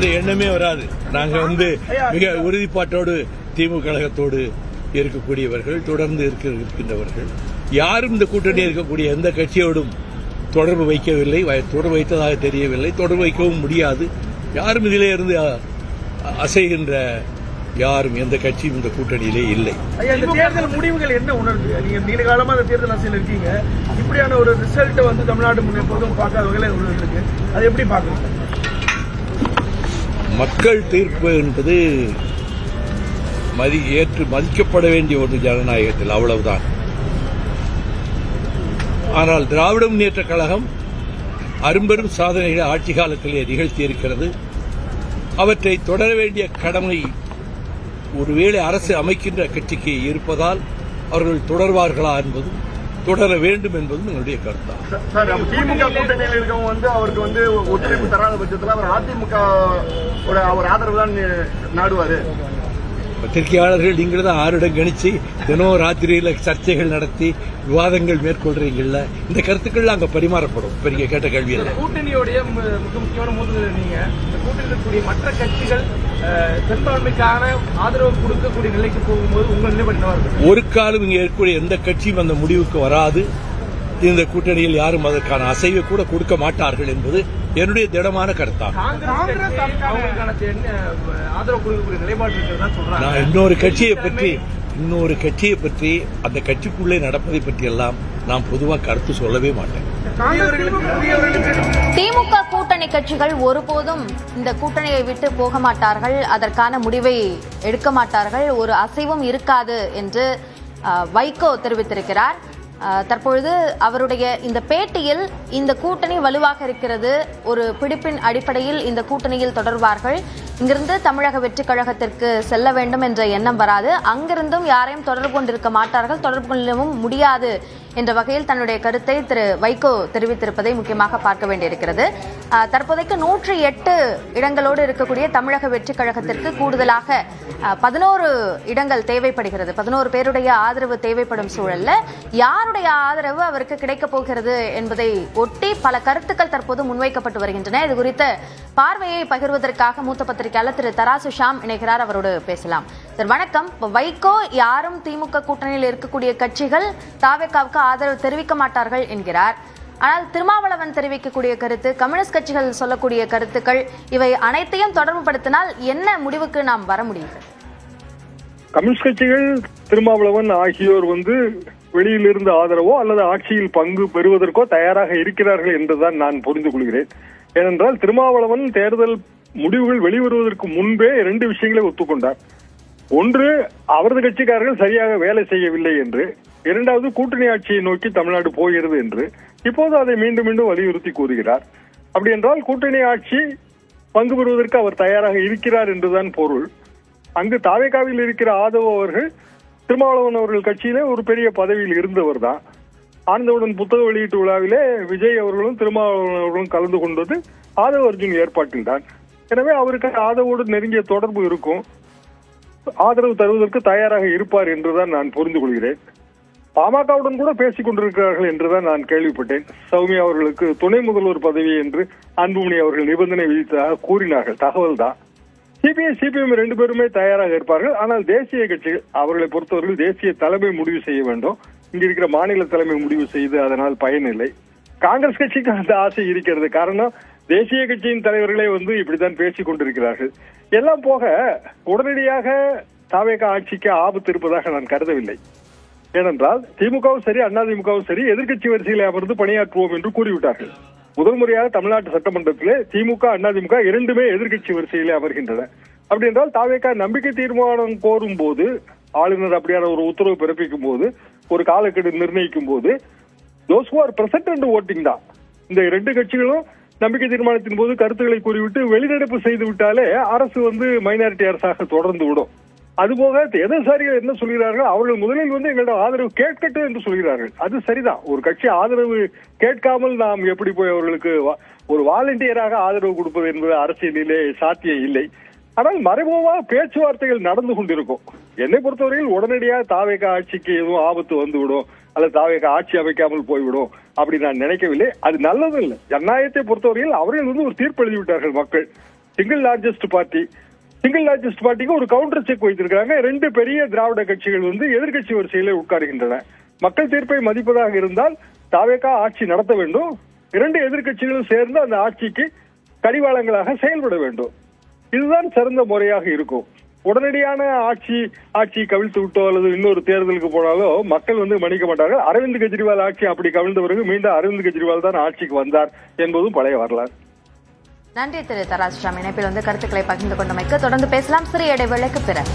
அந்த எண்ணமே வராது. நாங்க மிக உறுதிப்பாட்டோடு திமுக கழகத்தோடு இருக்கக்கூடியவர்கள், தொடர்ந்து இருக்கின்றவர்கள். யாரும் இந்த கூட்டணி இருக்கக்கூடிய எந்த கட்சியோடும் தொடர்பு வைக்கவில்லை, தொடர்பு வைத்ததாக தெரியவில்லை, தொடர்பு வைக்கவும் முடியாது. யாரும் இதிலே இருந்து அசைகின்ற யாரும் எந்த கட்சியும் இந்த கூட்டணியிலே இல்லை. தேர்தல் முடிவுகள் என்ன உணர்வு? நீங்க நீண்ட காலமா அந்த தேர்தல் அரசியல் இருக்கீங்க, இப்படியான ஒரு ரிசல்ட் தமிழ்நாடு முன்னெப்போதும் பார்க்காத வகையில் இருக்கு, அதை எப்படி பார்க்கணும்? மக்கள் தீர்ப்பு என்பது ஏற்று மதிக்கப்பட வேண்டிய ஒரு ஜனநாயகத்தில், அவ்வளவுதான். ஆனால் திராவிட முன்னேற்ற கழகம் அரும்பெரும் சாதனைகளை ஆட்சி காலத்திலே நிகழ்த்தியிருக்கிறது. அவற்றை தொடர வேண்டிய கடமை ஒருவேளை அரசு அமைக்கின்ற கட்சிக்கு இருப்பதால் அவர்கள் தொடர்வார்களா என்பதும் தொடர வேண்டும் என்பதும் எங்களுடைய கருத்தாகும். திமுக கூட்டணியில் இருக்கவங்க அவருக்கு ஒத்துழைப்பு தராத பட்சத்தில் அவர் அதிமுக அவர் ஆதரவு தான் நாடுவாரு. பத்திரிகையாளர்கள் நீங்கள் தான் 6 இடம் கணிச்சு தினம் ராத்திரியில சர்ச்சைகள் நடத்தி விவாதங்கள் மேற்கொள்றீங்கல்ல, இந்த கருத்துக்கள் அங்க பரிமாறப்படும். பெரிய கேட்ட கேள்வி இல்லை. கூட்டணியோடைய மிக முக்கியமான மோதல் நீங்க கூட்டணியில் இருக்கக்கூடிய மற்ற கட்சிகள் பெரும்பான்மைக்கான ஆதரவு கொடுக்கக்கூடிய நிலைக்கு போகும்போது உங்கள் நிலைப்பாடு இருக்கு? ஒரு காலம் இங்க இருக்கக்கூடிய எந்த கட்சியும் அந்த முடிவுக்கு வராது. இந்த கூட்டணியில் யாரும் அதற்கான அசைவை கூட கொடுக்க மாட்டார்கள் என்பது என்னுடைய திடமான கருத்தாகும். நான் இன்னொரு கட்சியை பற்றி அந்த கட்சிக்குள்ளே நடப்பதை பற்றி எல்லாம் நான் பொதுவாக கருத்து சொல்லவே மாட்டேன். திமுக கூட்டணி கட்சிகள் ஒருபோதும் இந்த கூட்டணியை விட்டு போக மாட்டார்கள், அதற்கான முடிவை எடுக்க மாட்டார்கள், ஒரு அசைவும் இருக்காது என்று வைகோ தெரிவித்திருக்கிறார். தற்பொழுது அவருடைய இந்த பேட்டியில் இந்த கூட்டணி வலுவாக இருக்கிறது, ஒரு பிடிப்பின் அடிப்படையில் இந்த கூட்டணியில் தொடர்வார்கள், இங்கிருந்து தமிழக வெற்றி கழகத்திற்கு செல்ல வேண்டும் என்ற எண்ணம் வராது, அங்கிருந்தும் யாரையும் தொடர்பு கொண்டிருக்க மாட்டார்கள், தொடர்பு கொள்ளவும் முடியாது என்ற வகையில் தன்னுடைய கருத்தை திரு வைகோ தெரிவித்திருப்பதை முக்கியமாக பார்க்க வேண்டியிருக்கிறது. தற்போதைக்கு 108 இடங்களோடு இருக்கக்கூடிய தமிழக வெற்றி கழகத்திற்கு கூடுதலாக 11 இடங்கள் தேவைப்படுகிறது. 11 பேருடைய ஆதரவு தேவைப்படும் சூழல்ல யாருடைய ஆதரவு அவருக்கு கிடைக்கப் போகிறது என்பதை ஒட்டி பல கருத்துக்கள் தற்போது முன்வைக்கப்பட்டு வருகின்றன. இது குறித்த பார்வையை பகிர்வதற்காக மூத்த பத்திரிகையாளர் திரு தராசு ஷாம் இணைகிறார். அவரோடு பேசலாம். சார் வணக்கம். வைகோ யாரும் திமுக கூட்டணியில் இருக்கக்கூடிய கட்சிகள் தாவேகாவுக்கு ஆதரவு தெரிவிக்க மாட்டார்கள் என்கிறார். ஆனால் திருமாவளவன் தெரிவிக்கக்கூடிய கருத்து, கம்யூனிஸ்ட் கட்சிகள் சொல்லக்கூடிய கருத்துக்கள், இவை அனைத்தையும் தொடர்புபடுத்தினால் என்ன முடிவுக்கு நாம் வர முடியும்? கம்யூனிஸ்ட் கட்சிகள், திருமாவளவன் ஆகியோர் வெளியிலிருந்து ஆதரவோ அல்லது ஆட்சியில் பங்கு பெறுவதற்கோ தயாராக இருக்கிறார்கள் என்றுதான் நான் புரிந்து கொள்கிறேன். ஏனென்றால் திருமாவளவன் தேர்தல் முடிவுகள் வெளிவருவதற்கு முன்பே 2 விஷயங்களை ஒத்துக்கொண்டார். ஒன்று, அவரது கட்சிக்காரர்கள் சரியாக வேலை செய்யவில்லை என்று, இரண்டாவது கூட்டணி ஆட்சியை நோக்கி தமிழ்நாடு போகிறது என்று. இப்போது அதை மீண்டும் மீண்டும் வலியுறுத்தி கூறுகிறார். அப்படி என்றால் கூட்டணி ஆட்சி பங்கு பெறுவதற்கு அவர் தயாராக இருக்கிறார் என்றுதான் பொருள். அங்கு தாவேகாவில் இருக்கிற ஆதவ் அவர்கள் திருமாவளவன் அவர்கள் கட்சியிலே ஒரு பெரிய பதவியில் இருந்தவர் தான். ஆனந்தவுடன் புத்தக வெளியீட்டு விழாவிலே விஜய் அவர்களும் திருமாவளவன் அவர்களும் கலந்து கொண்டது ஆதவ் அர்ஜுன் ஏற்பாட்டில் தான். எனவே அவருக்கு ஆதவோடு நெருங்கிய தொடர்பு இருக்கும், ஆதரவு தருவதற்கு தயாராக இருப்பார் என்றுதான் நான் புரிந்து கொள்கிறேன். பாமகவுடன் கூட பேசிக் கொண்டிருக்கிறார்கள் என்றுதான் நான் கேள்விப்பட்டேன். சௌமியா அவர்களுக்கு துணை முதல்வர் பதவி என்று அன்புமணி அவர்கள் நிபந்தனை விதித்ததாக கூறினார்கள். தகவல் தான். சிபிஎம் 2 பேருமே தயாராக இருப்பார்கள். ஆனால் தேசிய கட்சிகள், அவர்களை பொறுத்தவர்கள் தேசிய தலைமை முடிவு செய்ய வேண்டும். இங்க இருக்கிற மாநில தலைமை முடிவு செய்து அதனால் பயனில்லை. காங்கிரஸ் கட்சிக்கு அந்த ஆசை இருக்கிறது. காரணம், தேசிய கட்சியின் தலைவர்களே இப்படித்தான் பேசிக் கொண்டிருக்கிறார்கள். எல்லாம் போக உடனடியாக தாவேகா ஆட்சிக்கு ஆபத்து இருப்பதாக நான் கருதவில்லை. ஏனென்றால் திமுகவும் சரி அதிமுகவும் சரி எதிர்க்கட்சி வரிசையில் அமர்ந்து பணியாற்றுவோம் என்று கூறிவிட்டார்கள். முதல் முறையாக தமிழ்நாட்டு சட்டமன்றத்திலே திமுக அதிமுக 2மே எதிர்க்கட்சி வரிசையிலே அமர்கின்றன. அப்படி என்றால் தாவேகா நம்பிக்கை தீர்மானம் கோரும் போது, ஆளுநர் அப்படியான ஒரு உத்தரவு பிறப்பிக்கும் போது, ஒரு காலக்கெடு நிர்ணயிக்கும் போது, those who are present and voting தான். இந்த 2 கட்சிகளும் நம்பிக்கை தீர்மானத்தின் போது கருத்துக்களை கூறிவிட்டு வெளிநடப்பு செய்து விட்டாலே அரசு மைனாரிட்டி அரசாக தொடர்ந்து விடும். அதுபோக இடதுசாரிகள் என்ன சொல்கிறார்கள், அவர்கள் முதலில் எங்களிடம் ஆதரவு கேட்கட்டும் என்று சொல்கிறார்கள். அது சரிதான். ஒரு கட்சி ஆதரவு கேட்காமல் நாம் எப்படி போய் அவர்களுக்கு ஒரு வாலண்டியராக ஆதரவு கொடுப்பது என்பது அரசியலிலே சாத்தியம் இல்லை. ஆனால் மறைமுகமாக பேச்சுவார்த்தைகள் நடந்து கொண்டிருக்கும். என்னை பொறுத்தவரையில் உடனடியாக தாவேகா ஆட்சிக்கு எதுவும் ஆபத்து வந்துவிடும் அல்லது தாவேகா ஆட்சி அமைக்காமல் போய்விடும் அப்படி நான் நினைக்கவில்லை. அது நல்லதும் இல்லை. ஜனநாயகத்தை பொறுத்தவரையில் அவர்கள் ஒரு தீர்ப்பு எழுதிவிட்டார்கள் மக்கள். சிங்கிள் லார்ஜஸ்ட் பார்ட்டிக்கு ஒரு கவுண்டர் செக் வைத்திருக்கிறாங்க. 2 பெரிய திராவிட கட்சிகள் வந்து எதிர்க்கட்சி வரிசையில உட்காருகின்றன. மக்கள் தீர்ப்பை மதிப்பதாக இருந்தால் தாவேகா ஆட்சி நடத்த வேண்டும். 2 எதிர்க்கட்சிகளும் சேர்ந்து அந்த ஆட்சிக்கு கடிவாளங்களாக செயல்பட வேண்டும். இதுதான் சிறந்த முறையாக இருக்கும். உடனடியான ஆட்சி கவிழ்த்து விட்டோ அல்லது இன்னொரு தேர்தலுக்கு போனாலோ மக்கள் வந்து மன்னிக்க மாட்டார்கள். அரவிந்த் கெஜ்ரிவால் ஆட்சி அப்படி கவிழ்ந்த பிறகு மீண்டும் அரவிந்த் கெஜ்ரிவால் தான் ஆட்சிக்கு வந்தார் என்பதும் பழைய வரலாறு. நன்றி திரு தராஜ் ராம். இணைப்பில் வந்து கருத்துக்களை பகிர்ந்து கொண்டமைக்கு தொடர்ந்து பேசலாம் சிறிய இடைவேளைக்கு பிறகு.